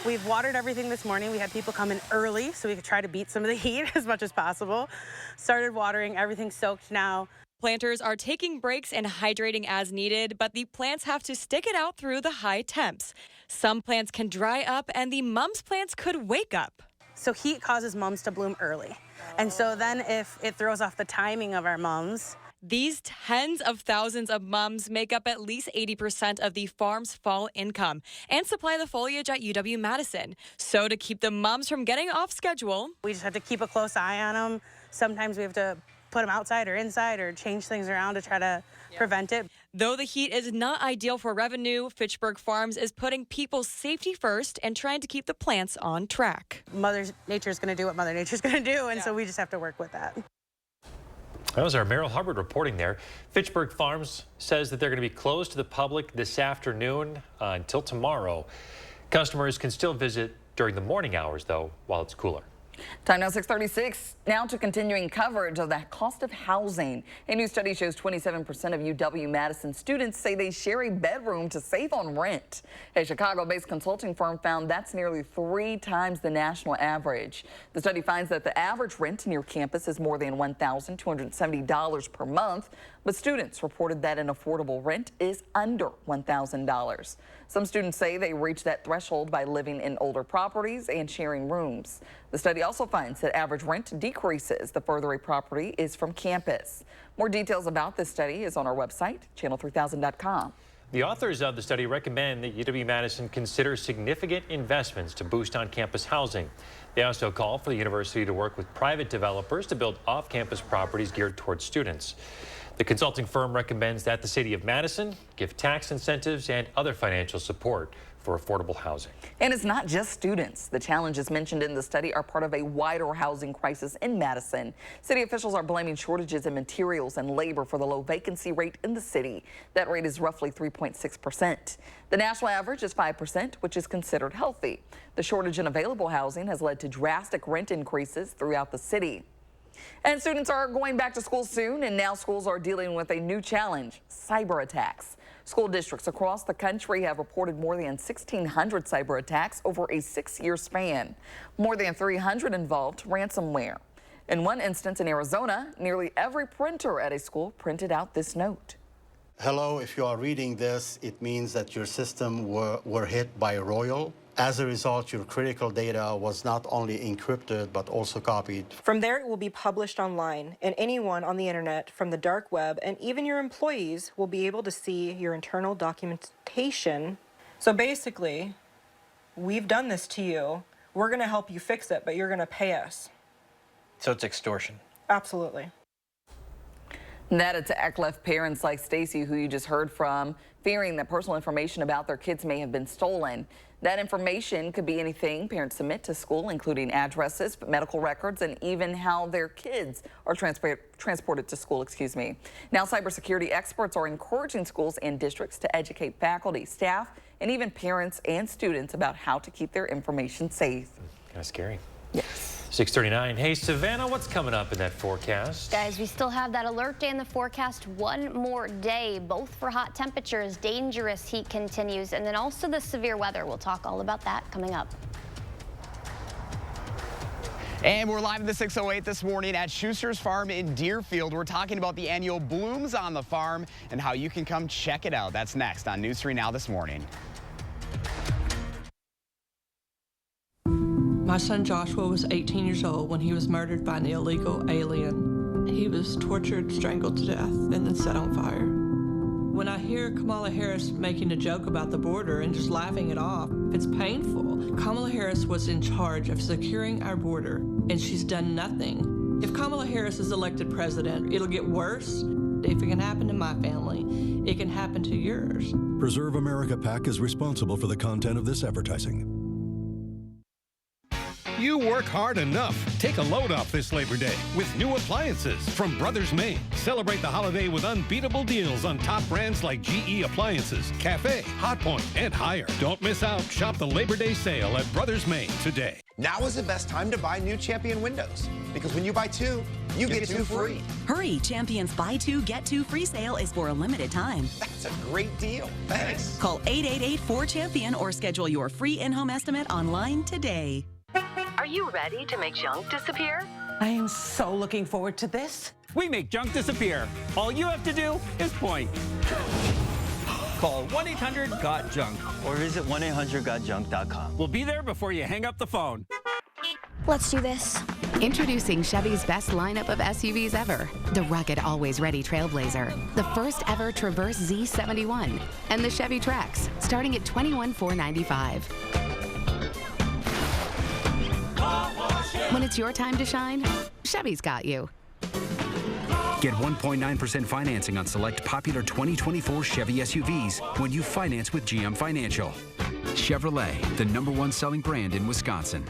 We've watered everything this morning. We had people come in early so we could try to beat some of the heat as much as possible. Started watering, everything's soaked now. Planters are taking breaks and hydrating as needed, but the plants have to stick it out through the high temps. Some plants can dry up and the mums plants could wake up. So heat causes mums to bloom early. And so then if it throws off the timing of our mums, these tens of thousands of mums make up at least 80% of the farm's fall income and supply the foliage at UW-Madison. So to keep the mums from getting off schedule, we just have to keep a close eye on them. Sometimes we have to put them outside or inside or change things around to try to prevent it. Though the heat is not ideal for revenue, Fitchburg Farms is putting people's safety first and trying to keep the plants on track. Mother Nature is going to do what Mother Nature is going to do, and so we just have to work with that. That was our Meryl Hubbard reporting there. Fitchburg Farms says that they're going to be closed to the public this afternoon until tomorrow. Customers can still visit during the morning hours, though, while it's cooler. Time now 6:36. Now to continuing coverage of the cost of housing. A new study shows 27% of UW-Madison students say they share a bedroom to save on rent. A Chicago-based consulting firm found that's nearly 3 times the national average. The study finds that the average rent near campus is more than $1,270 per month, but students reported that an affordable rent is under $1,000. Some students say they reach that threshold by living in older properties and sharing rooms. The study also finds that average rent decreases the further a property is from campus. More details about this study is on our website, channel3000.com. The authors of the study recommend that UW-Madison consider significant investments to boost on-campus housing. They also call for the university to work with private developers to build off-campus properties geared towards students. The consulting firm recommends that the city of Madison give tax incentives and other financial support for affordable housing. And it's not just students. The challenges mentioned in the study are part of a wider housing crisis in Madison. City officials are blaming shortages in materials and labor for the low vacancy rate in the city. That rate is roughly 3.6%. The national average is 5%, which is considered healthy. The shortage in available housing has led to drastic rent increases throughout the city. And students are going back to school soon, and now schools are dealing with a new challenge: cyber attacks. School districts across the country have reported more than 1,600 cyber attacks over a 6-year span. More than 300 involved ransomware. In one instance in Arizona, nearly every printer at a school printed out this note. Hello, if you are reading this, it means that your system were hit by a royal. As a result, your critical data was not only encrypted, but also copied. From there, it will be published online, and anyone on the internet, from the dark web, and even your employees will be able to see your internal documentation. So basically, we've done this to you. We're going to help you fix it, but you're going to pay us. So it's extortion. Absolutely. That attack left parents like Stacy, who you just heard from, fearing that personal information about their kids may have been stolen. That information could be anything parents submit to school, including addresses, medical records, and even how their kids are transported to school, Now, cybersecurity experts are encouraging schools and districts to educate faculty, staff, and even parents and students about how to keep their information safe. Kind of scary. Yes. 6:39. Hey, Savannah, what's coming up in that forecast? Guys, we still have that alert day in the forecast one more day, both for hot temperatures, dangerous heat continues, and then also the severe weather. We'll talk all about that coming up. And we're live at the 608 this morning at Schuster's Farm in Deerfield. We're talking about the annual blooms on the farm and how you can come check it out. That's next on News 3 Now this morning. My son Joshua was 18 years old when he was murdered by an illegal alien. He was tortured, strangled to death, and then set on fire. When I hear Kamala Harris making a joke about the border and just laughing it off, it's painful. Kamala Harris was in charge of securing our border, and she's done nothing. If Kamala Harris is elected president, it'll get worse. If it can happen to my family, it can happen to yours. Preserve America PAC is responsible for the content of this advertising. You work hard enough. Take a load off this Labor Day with new appliances from Brothers Maine. Celebrate the holiday with unbeatable deals on top brands like GE Appliances, Cafe, Hotpoint, and Haier. Don't miss out. Shop the Labor Day sale at Brothers Maine today. Now is the best time to buy new Champion windows, because when you buy two, you get two free. Hurry, Champion's Buy Two, Get Two free sale is for a limited time. That's a great deal. Thanks. Call 888-4CHAMPION or schedule your free in-home estimate online today. Are you ready to make junk disappear? I am so looking forward to this. We make junk disappear. All you have to do is point. Call 1-800-GOT-JUNK or visit 1-800-GOT-JUNK.com. We'll be there before you hang up the phone. Let's do this. Introducing Chevy's best lineup of SUVs ever. The rugged, always-ready Trailblazer, the first ever Traverse Z71, and the Chevy Trax, starting at $21,495. When it's your time to shine, Chevy's got you. Get 1.9% financing on select popular 2024 Chevy SUVs when you finance with GM Financial. Chevrolet, the #1 selling brand in Wisconsin.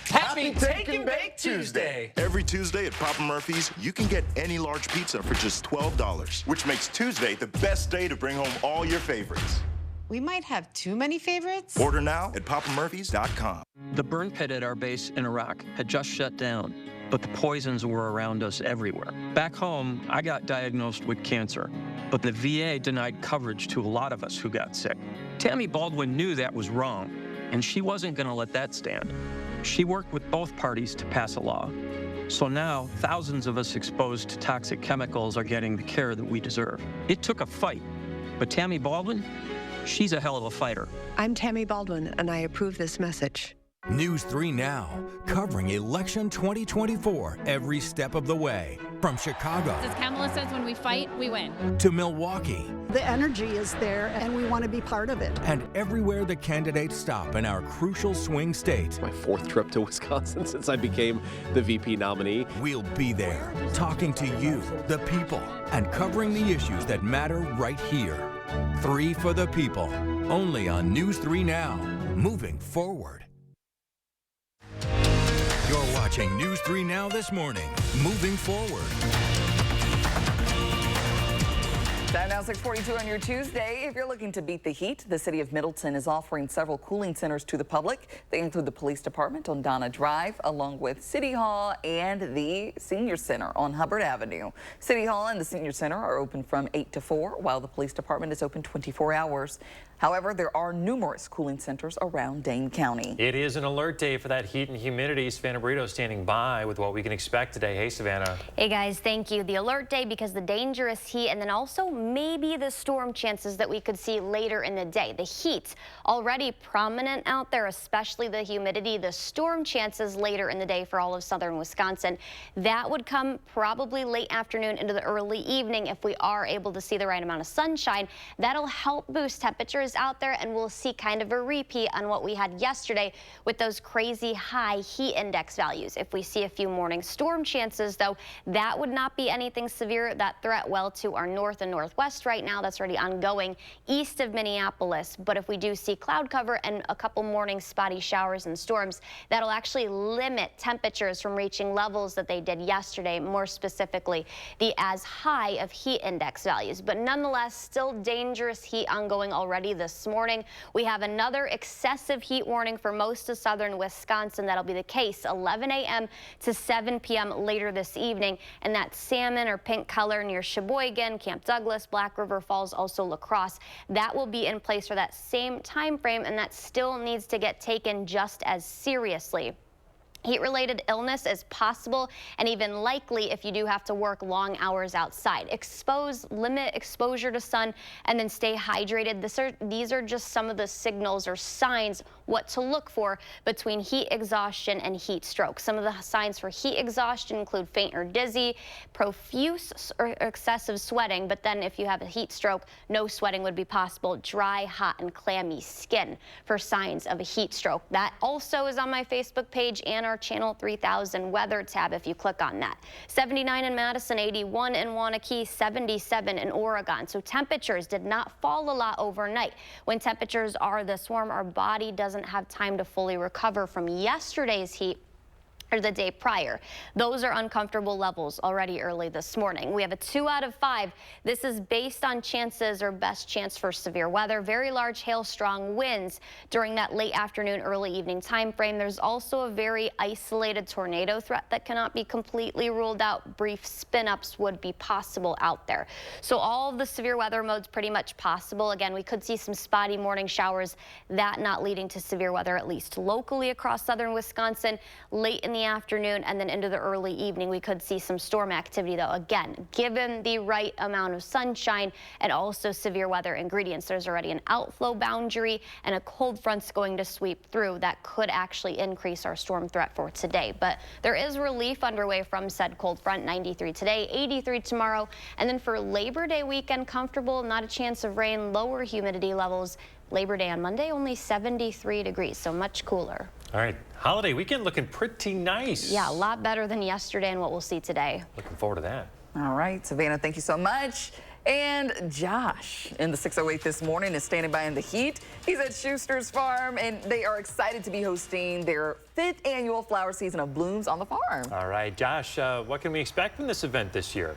Happy Take and Bake Tuesday! Every Tuesday at Papa Murphy's, you can get any large pizza for just $12, which makes Tuesday the best day to bring home all your favorites. We might have too many favorites. Order now at papamurphys.com. The burn pit at our base in Iraq had just shut down, but the poisons were around us everywhere. Back home, I got diagnosed with cancer, but the VA denied coverage to a lot of us who got sick. Tammy Baldwin knew that was wrong, and she wasn't going to let that stand. She worked with both parties to pass a law. So now, thousands of us exposed to toxic chemicals are getting the care that we deserve. It took a fight, but Tammy Baldwin, she's a hell of a fighter. I'm Tammy Baldwin, and I approve this message. News 3 Now, covering election 2024 every step of the way. From Chicago As Kamala says, when we fight, we win. to Milwaukee The energy is there, and we want to be part of it. and everywhere the candidates stop in our crucial swing state. My 4th trip to Wisconsin since I became the VP nominee. We'll be there, talking to you, the people, and covering the issues that matter right here. 3 for the people, only on News 3 Now, moving forward. You're watching News 3 Now this morning, moving forward. Time now 6:42 on your Tuesday. If you're looking to beat the heat, the city of Middleton is offering several cooling centers to the public. They include the police department on Donna Drive, along with City Hall and the Senior Center on Hubbard Avenue. City Hall and the Senior Center are open from 8 to 4, while the police department is open 24 hours. However, there are numerous cooling centers around Dane County. It is an alert day for that heat and humidity. Savannah Brito standing by with what we can expect today. Hey, Savannah. Hey guys, thank you. The alert day because the dangerous heat and then also maybe the storm chances that we could see later in the day. The heat already prominent out there, especially the humidity, the storm chances later in the day for all of southern Wisconsin. That would come probably late afternoon into the early evening if we are able to see the right amount of sunshine. That'll help boost temperatures temperatures out there, and we'll see kind of a repeat on what we had yesterday with those crazy high heat index values. If we see a few morning storm chances, though, that would not be anything severe. That threat well to our north and northwest right now. That's already ongoing east of Minneapolis. But if we do see cloud cover and a couple morning spotty showers and storms, that'll actually limit temperatures from reaching levels that they did yesterday, more specifically the as high of heat index values. But nonetheless, still dangerous heat ongoing already this morning. We have another excessive heat warning for most of southern Wisconsin. That'll be the case 11 a.m. to 7 p.m. later this evening. And that salmon or pink color near Sheboygan, Camp Douglas, Black River Falls, also La Crosse, that will be in place for that same time frame, and that still needs to get taken just as seriously. Heat-related illness is possible and even likely if you do have to work long hours outside. Limit exposure to sun, and then stay hydrated. These are just some of the signals or signs what to look for between heat exhaustion and heat stroke. Some of the signs for heat exhaustion include faint or dizzy, profuse or excessive sweating, but then if you have a heat stroke, no sweating would be possible. Dry, hot, and clammy skin for signs of a heat stroke. That also is on my Facebook page and our Channel 3000 weather tab if you click on that. 79 in Madison, 81 in Waunakee, 77 in Oregon. So temperatures did not fall a lot overnight. When temperatures are this warm, our body doesn't have time to fully recover from yesterday's heat or the day prior. Those are uncomfortable levels already early this morning. We have a 2 out of 5. This is based on chances or best chance for severe weather. Very large hail, strong winds during that late afternoon, early evening time frame. There's also a very isolated tornado threat that cannot be completely ruled out. Brief spin-ups would be possible out there. So all of the severe weather modes pretty much possible. Again, we could see some spotty morning showers, that not leading to severe weather, at least locally across southern Wisconsin. Late in the afternoon and then into the early evening, we could see some storm activity, though. Again, given the right amount of sunshine and also severe weather ingredients, there's already an outflow boundary and a cold front's going to sweep through that could actually increase our storm threat for today. But there is relief underway from said cold front. 93 today, 83 tomorrow, and then for Labor Day weekend, comfortable, not a chance of rain, lower humidity levels. Labor Day on Monday, only 73 degrees, so much cooler. All right, holiday weekend looking pretty nice. Yeah, a lot better than yesterday and what we'll see today. Looking forward to that. All right, Savannah, thank you so much. And Josh in the 608 this morning is standing by in the heat. He's at Schuster's Farm, and they are excited to be hosting their 5th annual flower season of blooms on the farm. All right, Josh, what can we expect from this event this year?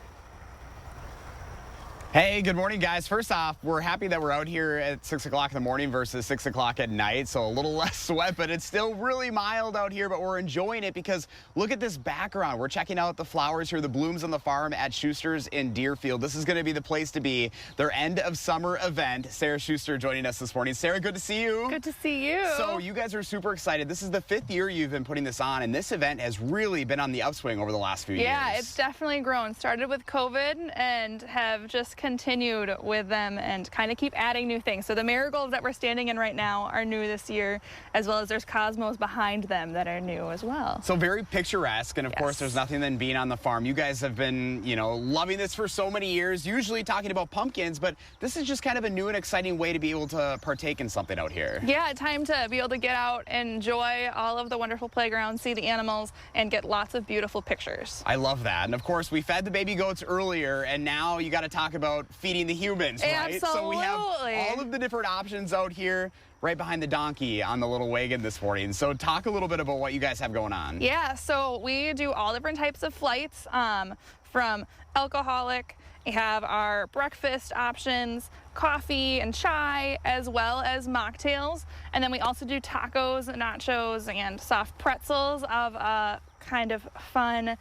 Hey, good morning, guys. First off, we're happy that we're out here at 6 o'clock in the morning versus 6 o'clock at night, so a little less sweat, but it's still really mild out here, but we're enjoying it because look at this background. We're checking out the flowers here, the blooms on the farm at Schuster's in Deerfield. This is going to be the place to be, their end of summer event. Sarah Schuster joining us this morning. Sarah, good to see you. Good to see you. So you guys are super excited. This is the 5th year you've been putting this on, and this event has really been on the upswing over the last few years. Yeah, it's definitely grown. Started with COVID and have just continued with them and kind of keep adding new things. So the marigolds that we're standing in right now are new this year, as well as there's cosmos behind them that are new as well. So very picturesque, and of course there's nothing than being on the farm. You guys have been, you know, loving this for so many years, usually talking about pumpkins, but this is just kind of a new and exciting way to be able to partake in something out here. Yeah, time to be able to get out, enjoy all of the wonderful playgrounds, see the animals, and get lots of beautiful pictures. I love that. And of course we fed the baby goats earlier, and now you got to talk about feeding the humans, right? Absolutely. So we have all of the different options out here right behind the donkey on the little wagon this morning. So talk a little bit about what you guys have going on. Yeah, so we do all different types of flights, from alcoholic. We have our breakfast options, coffee and chai, as well as mocktails. And then we also do tacos, nachos, and soft pretzels of kind of fun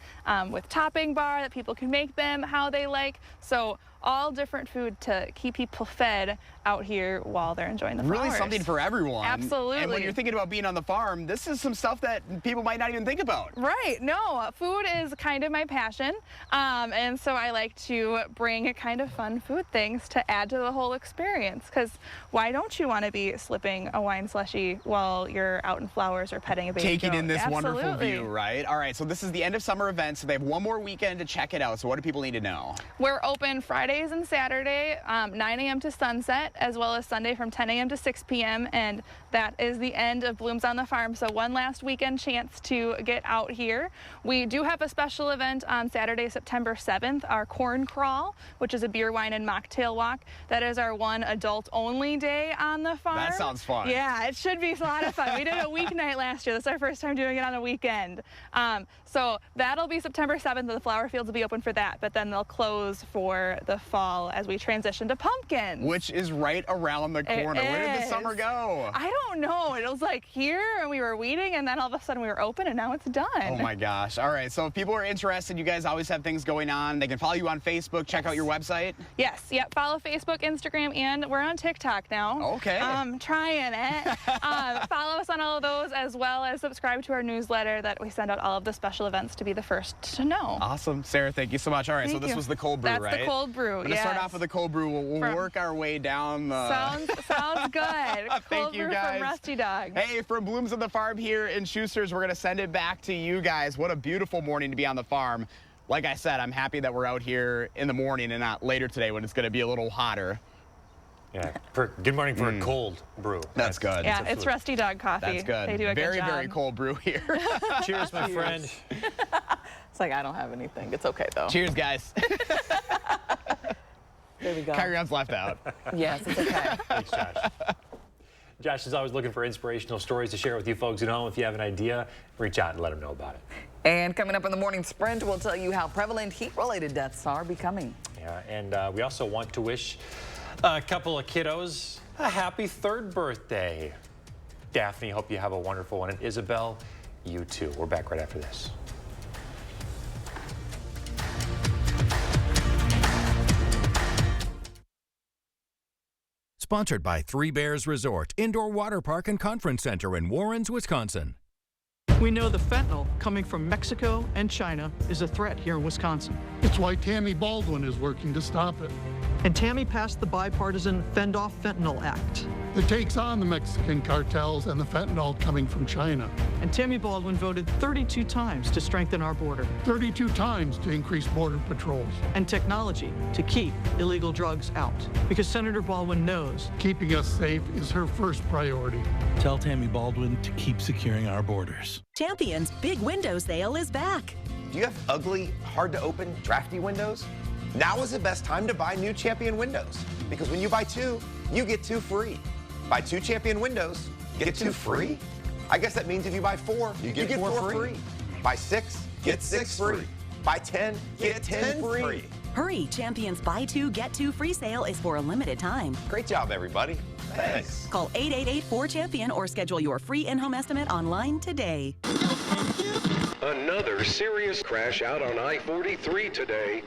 with topping bar that people can make them how they like. So all different food to keep people fed out here while they're enjoying the flowers. Really something for everyone. Absolutely. And when you're thinking about being on the farm, this is some stuff that people might not even think about. Right. No, food is kind of my passion. And so I like to bring kind of fun food things to add to the whole experience. Because why don't you want to be slipping a wine slushie while you're out in flowers or petting a baby Taking goat? in this Absolutely. wonderful view, right? All right, so this is the end of summer event, so they have one more weekend to check it out. So what do people need to know? We're open Friday Fridays and Saturday, 9 a.m. to sunset, as well as Sunday from 10 a.m. to 6 p.m. And that is the end of Blooms on the Farm. So one last weekend chance to get out here. We do have a special event on Saturday, September 7th, our Corn Crawl, which is a beer, wine, and mocktail walk. That is our one adult-only day on the farm. That sounds fun. Yeah, it should be a lot of fun. We did a weeknight last year. This is our first time doing it on a weekend. So that'll be September 7th. The flower fields will be open for that, but then they'll close for the fall as we transition to pumpkins. Which is right around the corner. Where did the summer go? I don't know. It was like here, and we were weeding, and then all of a sudden we were open, and now it's done. Oh my gosh. All right, so if people are interested, you guys always have things going on. They can follow you on Facebook, check out your website. Yes, yep, follow Facebook, Instagram, and we're on TikTok now. Okay. Trying it. Follow us on all of those, as well as subscribe to our newsletter that we send out all of the special events to be the first to know. Awesome. Sarah, thank you so much. All right, Thank so this you. was the cold brew, That's right? the cold brew, We're going to start off with the cold brew. We'll work our way down the... Sounds good. Thank Cold you, brew guys. from Rusty Dog. Hey, from Blooms on the Farm here in Schuster's, we're going to send it back to you guys. What a beautiful morning to be on the farm. Like I said, I'm happy that we're out here in the morning and not later today when it's going to be a little hotter. Yeah, good morning for a cold brew. That's good. Yeah, it's Rusty Dog coffee. That's good. They do a good job. Very cold brew here. Cheers, my friend. It's like, I don't have anything. It's okay, though. Cheers, guys. There we go. Kyron's left out. Yes, it's okay. Thanks, Josh. Josh is always looking for inspirational stories to share with you folks at home. If you have an idea, reach out and let them know about it. And coming up in the morning sprint, we'll tell you how prevalent heat-related deaths are becoming. Yeah, and we also want to wish a couple of kiddos a happy 3rd birthday. Daphne, hope you have a wonderful one. And Isabel, you too. We're back right after this. Sponsored by Three Bears Resort, Indoor Water Park and Conference Center in Warrens, Wisconsin. We know the fentanyl coming from Mexico and China is a threat here in Wisconsin. It's why Tammy Baldwin is working to stop it. And Tammy passed the bipartisan Fend Off Fentanyl Act. It takes on the Mexican cartels and the fentanyl coming from China. And Tammy Baldwin voted 32 times to strengthen our border. 32 times to increase border patrols. And technology to keep illegal drugs out. Because Senator Baldwin knows keeping us safe is her first priority. Tell Tammy Baldwin to keep securing our borders. Champion's Big Window Sale is back. Do you have ugly, hard-to-open, drafty windows? Now is the best time to buy new Champion windows. Because when you buy 2, you get 2 free. Buy 2 Champion windows, get 2 free? I guess that means if you buy 4, you get 4 free. Buy 6, get 6 free. Buy 10, get 10 free. Hurry, Champion's Buy 2, Get 2 free sale is for a limited time. Great job, everybody. Thanks. Call 888-4CHAMPION or schedule your free in-home estimate online today. Another serious crash out on I-43 today.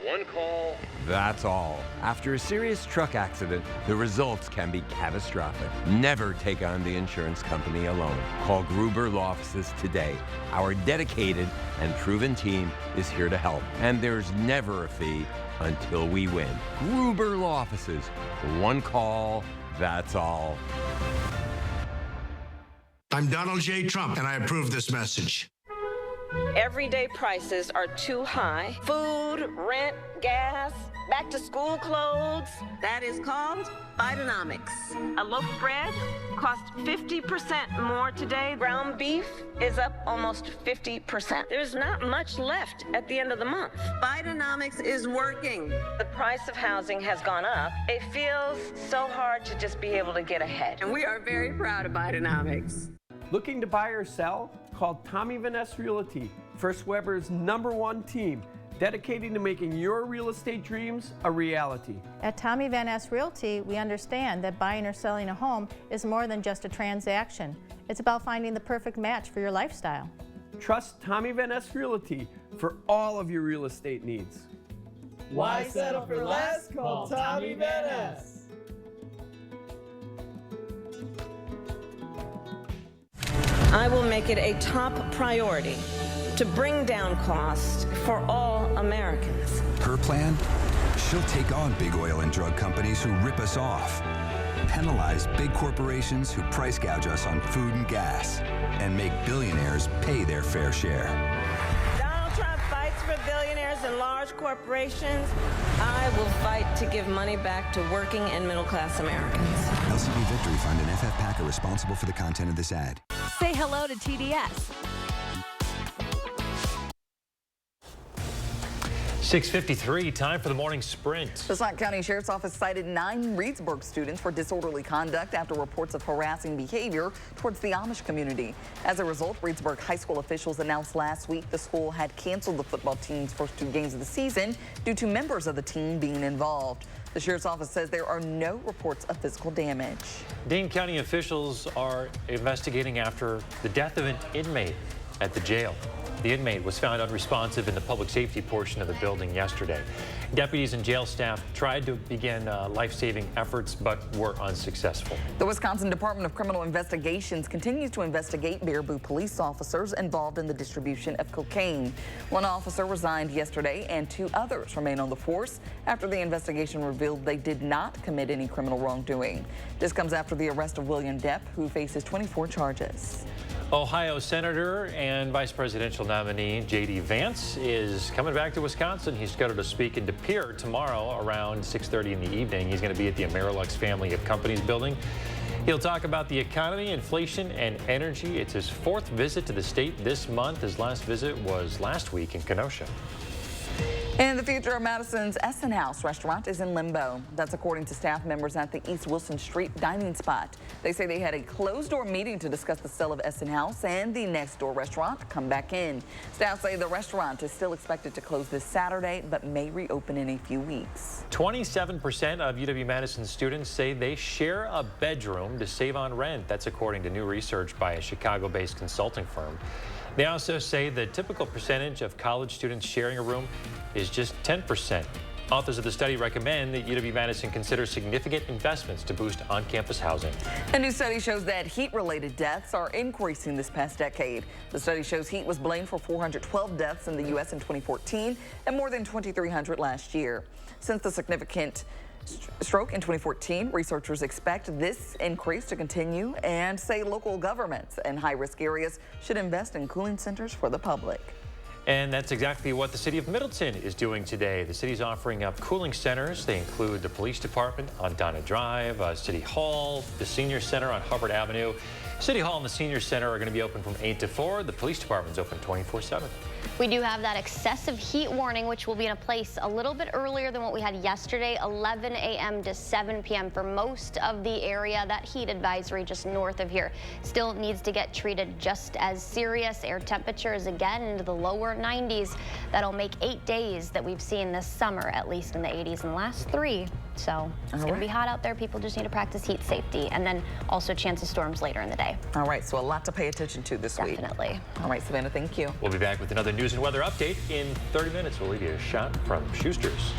One call. That's all. After a serious truck accident, the results can be catastrophic. Never take on the insurance company alone. Call Gruber Law Offices today. Our dedicated and proven team is here to help. And there's never a fee until we win. Gruber Law Offices. One call, that's all. I'm Donald J. Trump, and I approve this message. Everyday prices are too high. Food, rent, gas, back to school clothes. That is called Bidenomics. A loaf of bread costs 50% more today. Ground beef is up almost 50%. There's not much left at the end of the month. Bidenomics is working. The price of housing has gone up. It feels so hard to just be able to get ahead. And we are very proud of Bidenomics. Looking to buy or sell? Call Tommy Van Ness Realty, First Weber's #1 team, dedicated to making your real estate dreams a reality. At Tommy Van Ness Realty, we understand that buying or selling a home is more than just a transaction. It's about finding the perfect match for your lifestyle. Trust Tommy Van Ness Realty for all of your real estate needs. Why settle for less? Call Tommy Van Ness. I will make it a top priority to bring down costs for all Americans. Her plan? She'll take on big oil and drug companies who rip us off, penalize big corporations who price gouge us on food and gas, and make billionaires pay their fair share. Donald Trump fights for billionaires and large corporations. I will fight to give money back to working and middle-class Americans. LCB Victory Fund and FF PAC are responsible for the content of this ad. Say hello to TDS. 6:53, time for the morning sprint. The Scott County Sheriff's Office cited 9 Reedsburg students for disorderly conduct after reports of harassing behavior towards the Amish community. As a result, Reedsburg high school officials announced last week the school had canceled the football team's first 2 games of the season due to members of the team being involved. The Sheriff's Office says there are no reports of physical damage. Dane County officials are investigating after the death of an inmate at the jail. The inmate was found unresponsive in the public safety portion of the building yesterday. Deputies and jail staff tried to begin life-saving efforts but were unsuccessful. The Wisconsin Department of Criminal Investigations continues to investigate Baraboo police officers involved in the distribution of cocaine. 1 officer resigned yesterday and 2 others remain on the force after the investigation revealed they did not commit any criminal wrongdoing. This comes after the arrest of William Depp, who faces 24 charges. Ohio Senator and Vice Presidential nominee J.D. Vance is coming back to Wisconsin. He's scheduled to speak in De Pere tomorrow around 6:30 in the evening. He's going to be at the Amerilux Family of Companies building. He'll talk about the economy, inflation, and energy. It's his 4th visit to the state this month. His last visit was last week in Kenosha. And the future of Madison's Essen House restaurant is in limbo. That's according to staff members at the East Wilson Street dining spot. They say they had a closed-door meeting to discuss the sale of Essen House and the next-door restaurant come back in. Staff say the restaurant is still expected to close this Saturday, but may reopen in a few weeks. 27% of UW-Madison students say they share a bedroom to save on rent. That's according to new research by a Chicago-based consulting firm. They also say the typical percentage of college students sharing a room is just 10%. Authors of the study recommend that UW-Madison consider significant investments to boost on-campus housing. A new study shows that heat-related deaths are increasing this past decade. The study shows heat was blamed for 412 deaths in the U.S. in 2014 and more than 2,300 last year. Since the significant stroke in 2014, researchers expect this increase to continue and say local governments in high-risk areas should invest in cooling centers for the public. And that's exactly what the city of Middleton is doing today. The city's offering up cooling centers. They include the police department on Donna Drive, City Hall, the senior center on Hubbard Avenue. City Hall and the senior center are going to be open from 8 to 4. The police department's open 24/7. We do have that excessive heat warning, which will be in place a little bit earlier than what we had yesterday, 11 a.m. to 7 p.m. for most of the area. That heat advisory just north of here still needs to get treated just as serious. Air temperatures again into the lower 90s. That'll make 8 days that we've seen this summer, at least in the 80s in the last 3. So it's going to be hot out there. People just need to practice heat safety, and then also chance of storms later in the day. All right, so a lot to pay attention to this week. Definitely. All right, Savannah, thank you. We'll be back with another news and weather update in 30 minutes. We'll leave you a shot from Schuster's.